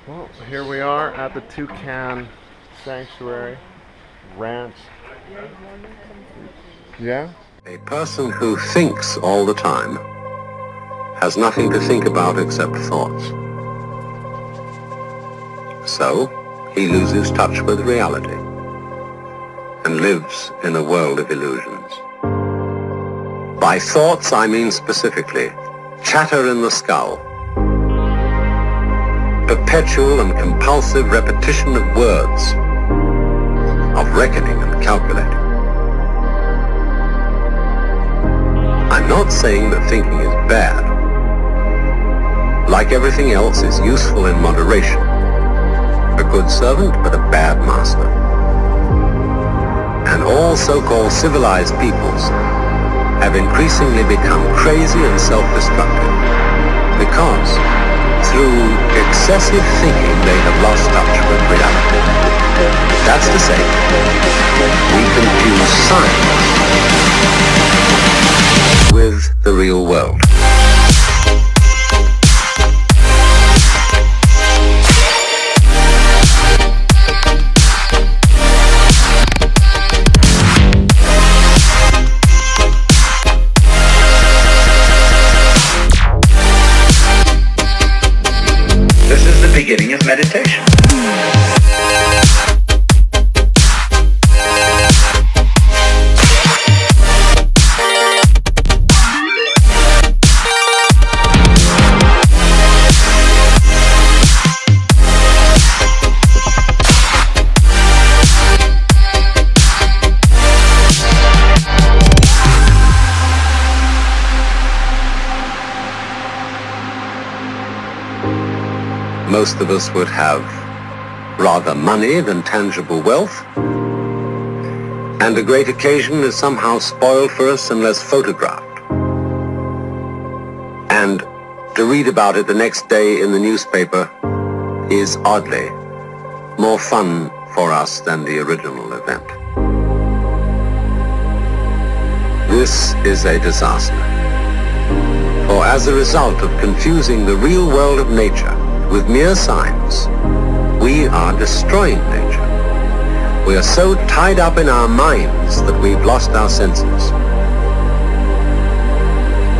Well, here we are at the Toucan Sanctuary Ranch. Yeah? A person who thinks all the time has nothing to think about except thoughts. So, he loses touch with reality and lives in a world of illusions. By thoughts, I mean specifically chatter in the skull, perpetual and compulsive repetition of words, of reckoning and calculating. I'm not saying that thinking is bad. Like everything else, it's useful in moderation. A good servant, but a bad master. And all so-called civilized peoples have increasingly become crazy and self-destructive because through excessive thinking they have lost touch with reality. That's to say, we confuse science with the real world. This is the beginning of meditation. Most of us would have rather money than tangible wealth, and a great occasion is somehow spoiled for us unless photographed. And to read about it the next day in the newspaper is oddly more fun for us than the original event. This is a disaster, for as a result of confusing the real world of nature with mere signs, we are destroying nature. We are so tied up in our minds that we've lost our senses.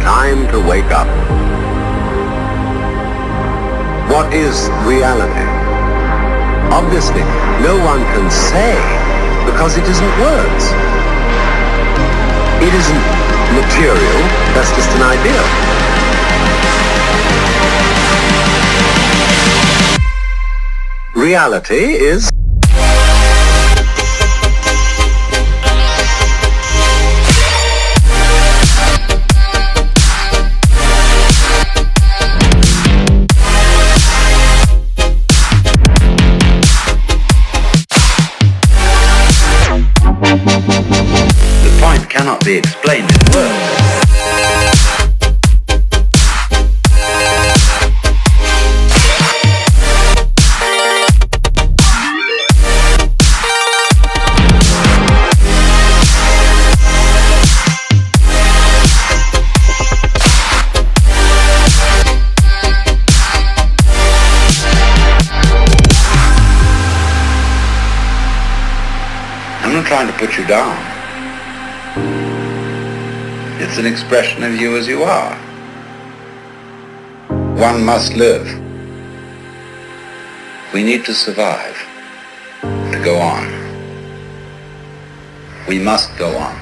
Time to wake up. What is reality? Obviously, no one can say because it isn't words. It isn't material, that's just an idea. Reality is the point cannot be explained in words. I'm not trying to put you down. It's an expression of you as you are. One must live. We need to survive, to go on. We must go on.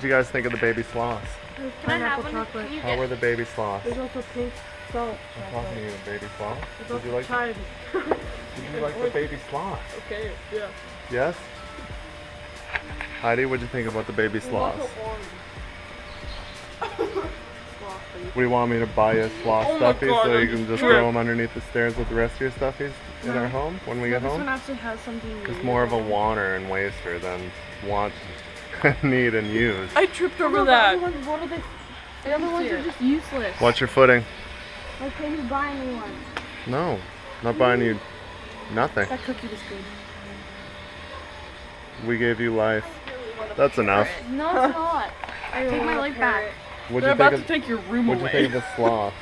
you guys think of the baby sloths? There's Can I have pineapple one? chocolate. Can you How get were the baby sloths? There's also pink salt I'm talking to chocolate. you, baby sloths. There's Did you also like? chime. Did you like the baby sloths? Okay, yeah. Yes. Heidi, what'd you think about the baby sloths? What do you want me to buy you a sloth Oh my stuffy God, so you that'd can be just great. throw them underneath the stairs with the rest of your stuffies in our home when we get This home? one actually has something. It's more of a wanter and waster than want, need, and use. I tripped over that. What are they? The other ones are just useless. Watch your footing. Like, can you buy me one? No, not buying you nothing. That cookie was good. We gave you life. That's enough. No, it's not. Take my life back. What'd They're you about think to of? take your room What'd you away. think of the sloth?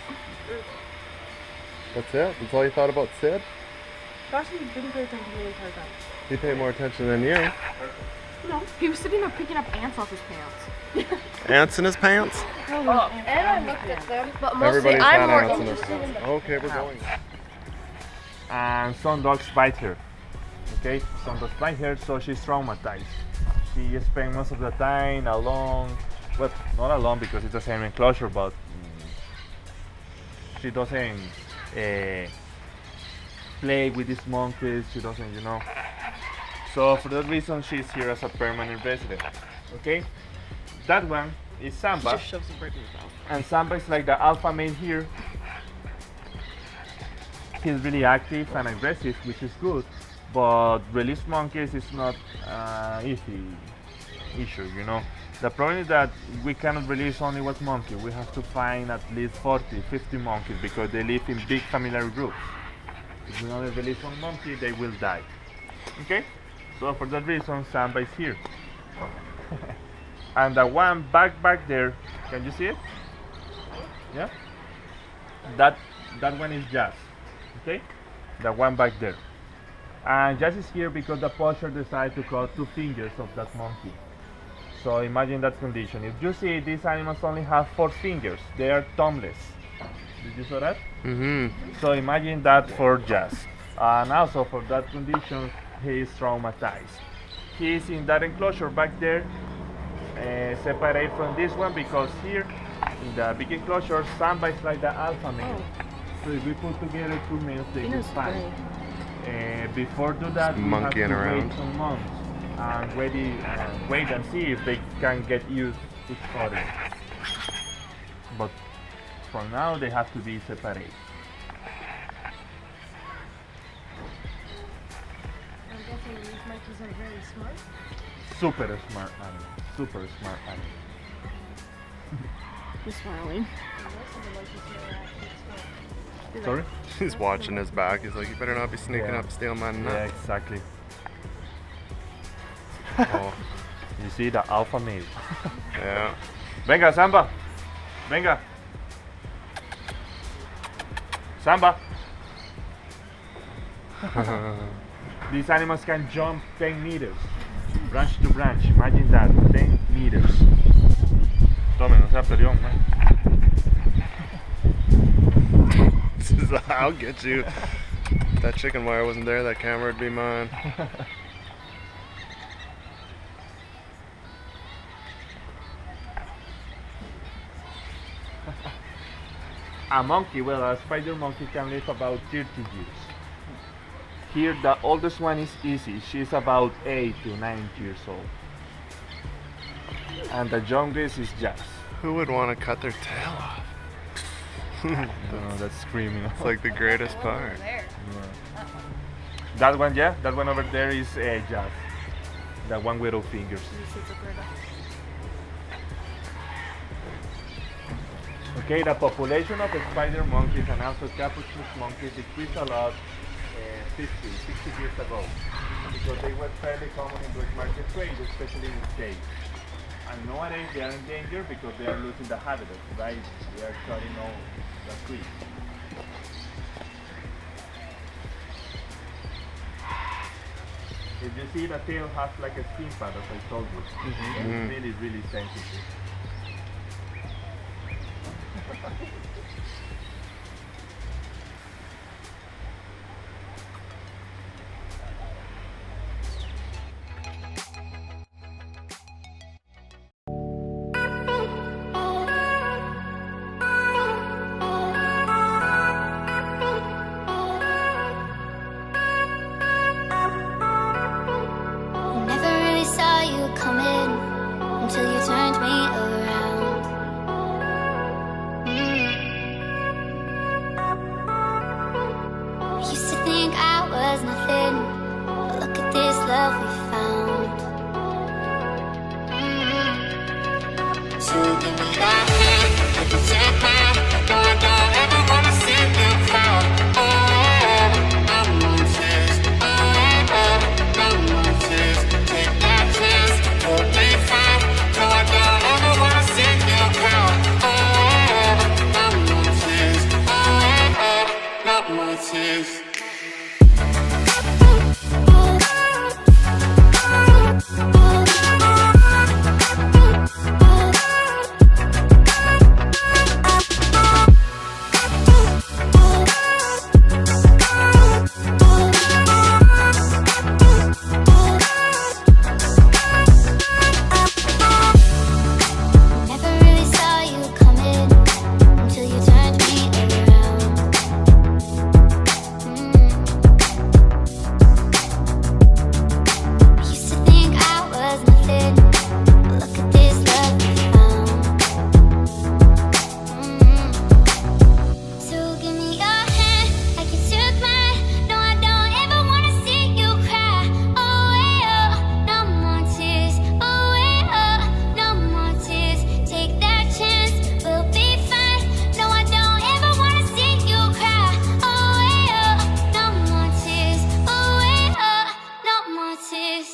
That's it? That's all you thought about Sid? Gosh, he didn't pay attention to me the entire time. He paid more attention than you. No, he was sitting there picking up ants off his pants. Ants in his pants? And I looked at them, but mostly Everybody's I'm had more ants in their interested in pants. the Okay, we're going. And some dogs bite her. Okay, some dogs bite her, so she's traumatized. She spends most of the time alone. Well, not alone because it's the same enclosure, but she doesn't play with these monkeys. She doesn't, you know. So for that reason, she's here as a permanent resident. Okay, that one is Samba, Just shoves it right in his mouth. and Samba is like the alpha male here. He's really active and aggressive, which is good, but release monkeys is not easy issue, you know. The problem is that we cannot release only one monkey. We have to find at least 40, 50 monkeys because they live in big familiar groups. If we only release one monkey, they will die. Okay? So for that reason, Samba is here. And the one back there, can you see it? Yeah? That one is Jazz. Okay? The one back there. And Jazz is here because the poacher decided to cut 2 fingers of that monkey. So imagine that condition. If you see, these animals only have 4 fingers. They are thumbless. Did you saw that? Mm-hmm. So imagine that for Jazz. And also for that condition, he is traumatized. He is in that enclosure back there, separate from this one because here, in the big enclosure, Samba is like the alpha male. So if we put together 2 males, they will fight. Before do that, we have Monkeying to around. wait some months and wait and see if they can get used to each other. But for now, they have to be separate. I'm guessing these monkeys are very smart. Super smart animal. Super smart animal. He's smiling. Most of the monkeys here are actually smart. Sorry? He's watching his back. He's like, you better not be sneaking Yeah. up, stealing my Yeah, nut. exactly. Oh, You see the alpha male. yeah. Venga, Samba. Venga. Samba. These animals can jump 10 meters. Branch to branch. Imagine that. 10 meters. Tome, no sea peleón, man. I'll get you. If that chicken wire wasn't there, that camera would be mine. A monkey, well, a spider monkey can live about 30 years. Here, the oldest one is Easy. She's about 8 to 9 years old. And the youngest is Jazz. Who would want to cut their tail off? That's screaming. It's like the greatest part. There. That one, yeah, that one over there is Jazz. The one with 2 fingers. Okay, the population of spider monkeys and also capuchin monkeys decreased a lot 60 years ago because they were fairly common in black market trade, especially in the States. And nowadays they are in danger because they are losing the habitat, right? They are cutting all the trees. If you see, the tail has like a skin pad, as I told you. It's really, really sensitive. love we found. So give me your hand, I can take mine. No, I don't ever wanna see you cry. Oh, no more tears. Oh, no more tears. Take that chance, you'll be fine. No, I don't ever wanna see you cry. Oh, no more tears. Oh, no more tears. Never really saw you coming until you turned me around. Used to think I was nothing. Look at this love we found. So give me your hand, like you took mine. No, I don't ever wanna see you cry. Oh, no more tears. Oh, no more tears. Take that chance, we'll be fine. No, I don't ever wanna see you cry. Oh, no more tears. Oh, no more tears.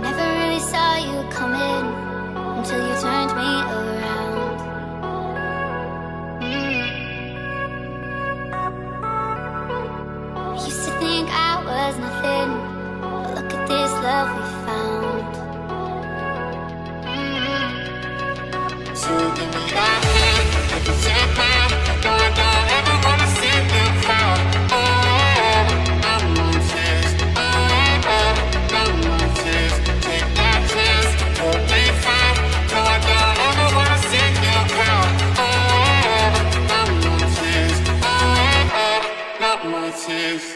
Never really saw you coming until you turned me around. Used to think I was nothing, but look at this love we found. So give me your hand, I can take mine. No, I don't ever wanna see you cry. Oh, no more tears. Oh, no more tears. Take that chance, you'll be fine. No, I don't ever wanna see you cry. Oh, no more tears. Oh, no more tears.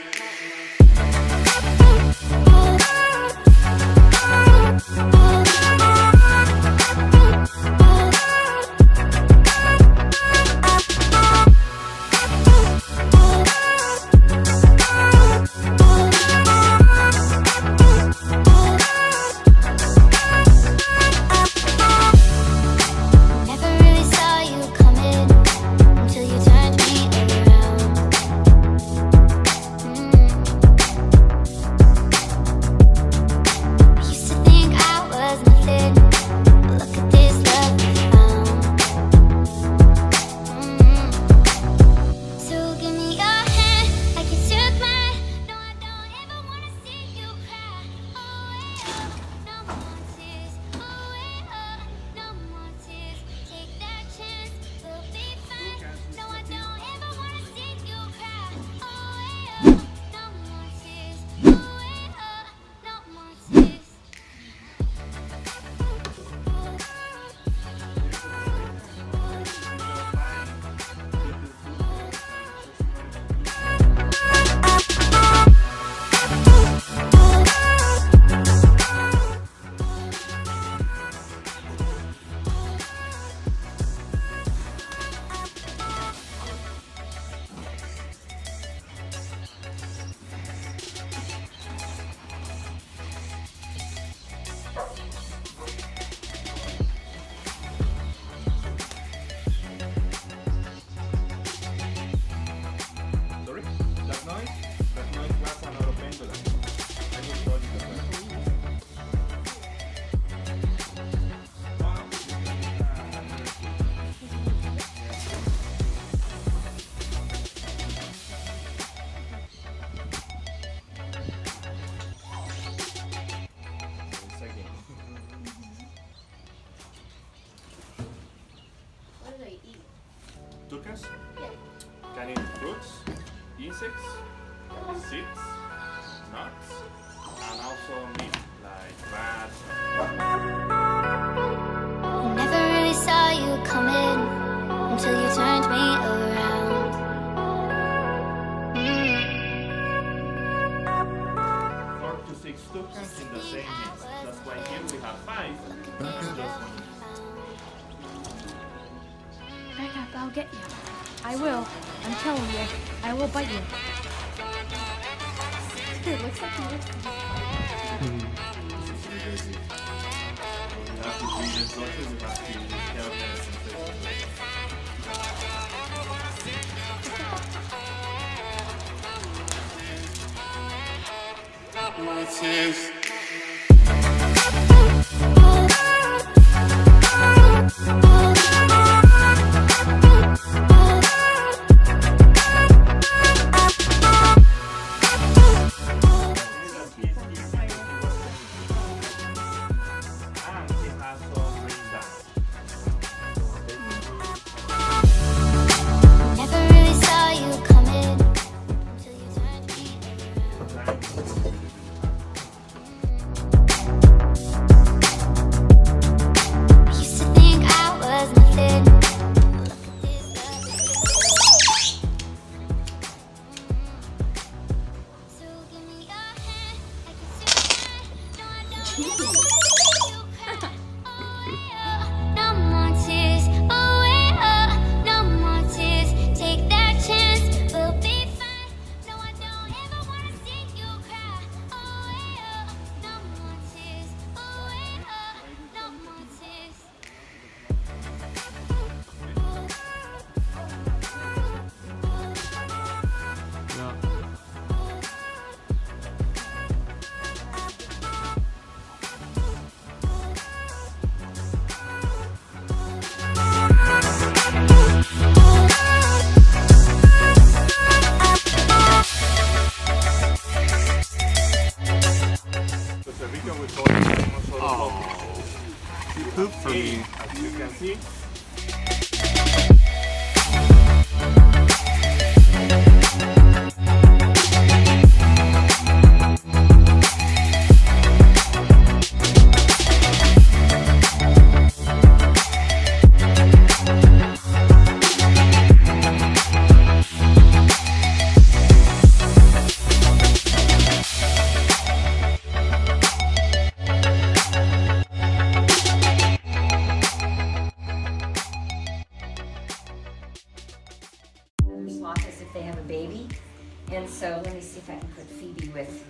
can eat fruits, insects, seeds, nuts, and also meat like rats. Never really saw you coming until you turned me around. 4 to 6 toucans in the same nest. That's why here we have 5 and just 1. Back up, I'll get you. I will. I'm telling you, I will bite you. It looks like you. We have to feed the sauces, we have to help them. And it has some green dye. Never really saw you coming until you turned me around. Used to think I was nothing. Look at this love. So give me your hand, I can see no, I don't ever wanna see you cry. Oh yeah, no more tears. Oh yeah, no more tears. Take that chance, we'll be fine. No, I don't ever wanna see you cry. Oh yeah, no more tears. Oh yeah, no more tears. Costa Rica we call it You pooped for me. as you can see. Sloth as if they have a baby. And so let me see if I can put Phoebe with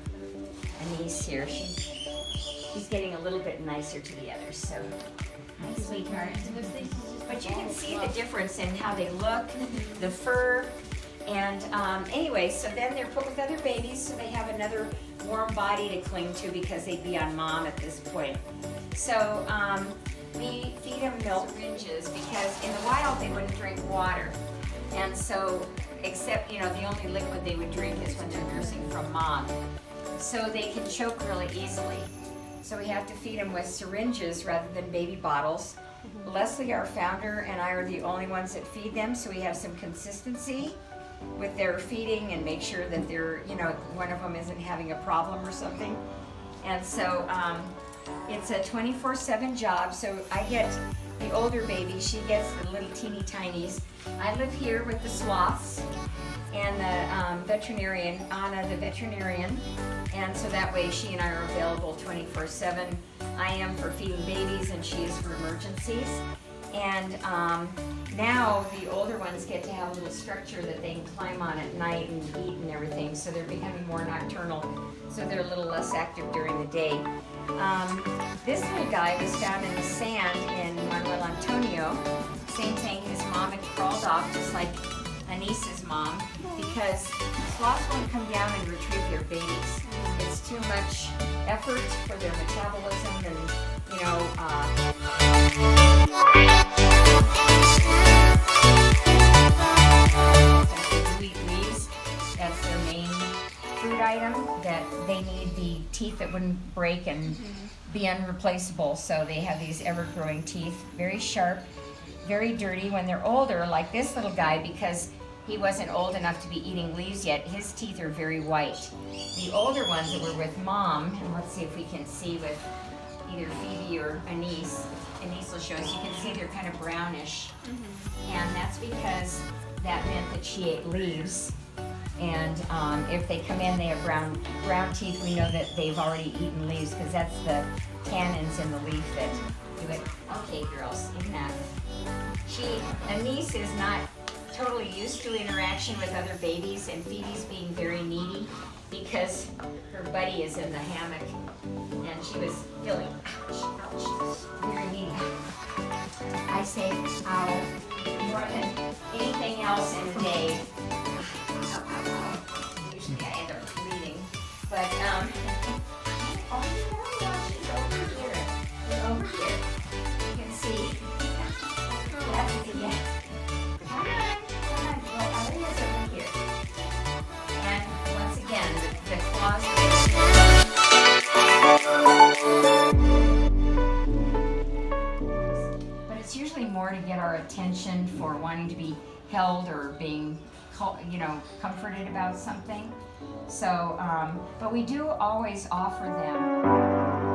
Anise here. She's getting a little bit nicer to the others, so hi, sweetheart. But you can see the difference in how they look, the fur, and anyway, so then they're put with other babies so they have another warm body to cling to because they'd be on mom at this point. So we feed them milk syringes because in the wild they wouldn't drink water. And so, except, you know, the only liquid they would drink is when they're nursing from mom. So they can choke really easily. So we have to feed them with syringes rather than baby bottles. Leslie, our founder, and I are the only ones that feed them, so we have some consistency with their feeding and make sure that they're, you know, one of them isn't having a problem or something. And so it's a 24/7 job, so I get the older baby, she gets the little teeny tinies. I live here with the sloths and the veterinarian, Anna the veterinarian, and so that way she and I are available 24/7. I am for feeding babies and she is for emergencies. And now the older ones get to have a little structure that they can climb on at night and eat and everything, so they're becoming more nocturnal, so they're a little less active during the day. This little guy was found in the sand in Manuel Antonio. Same thing, his mom had crawled off just like Anise's mom because sloths won't come down and retrieve their babies. It's too much effort for their metabolism and, you know, they eat leaves. That's their main food item, that they need the teeth that wouldn't break and be unreplaceable. So they have these ever-growing teeth, very sharp, very dirty when they're older, like this little guy, because he wasn't old enough to be eating leaves yet. His teeth are very white. The older ones that were with Mom, and let's see if we can see with either Phoebe or Anise. Anise will show us. You can see they're kind of brownish, and that's because that meant that she ate leaves. And if they come in, they have brown teeth. We know that they've already eaten leaves because that's the tannins in the leaf that do it. Okay, girls, enough. Anise is not totally used to interaction with other babies, and Phoebe's being very needy because her buddy is in the hammock, and she was feeling very needy. I say more than anything else in the day. Usually I end up bleeding, but oh no, she's over here. She's over here. You can see. That's yeah. Come on. Well, Ellie is over here. And once again, the claws. But it's usually more to get our attention for wanting to be held or being, comforted about something. So, but we do always offer them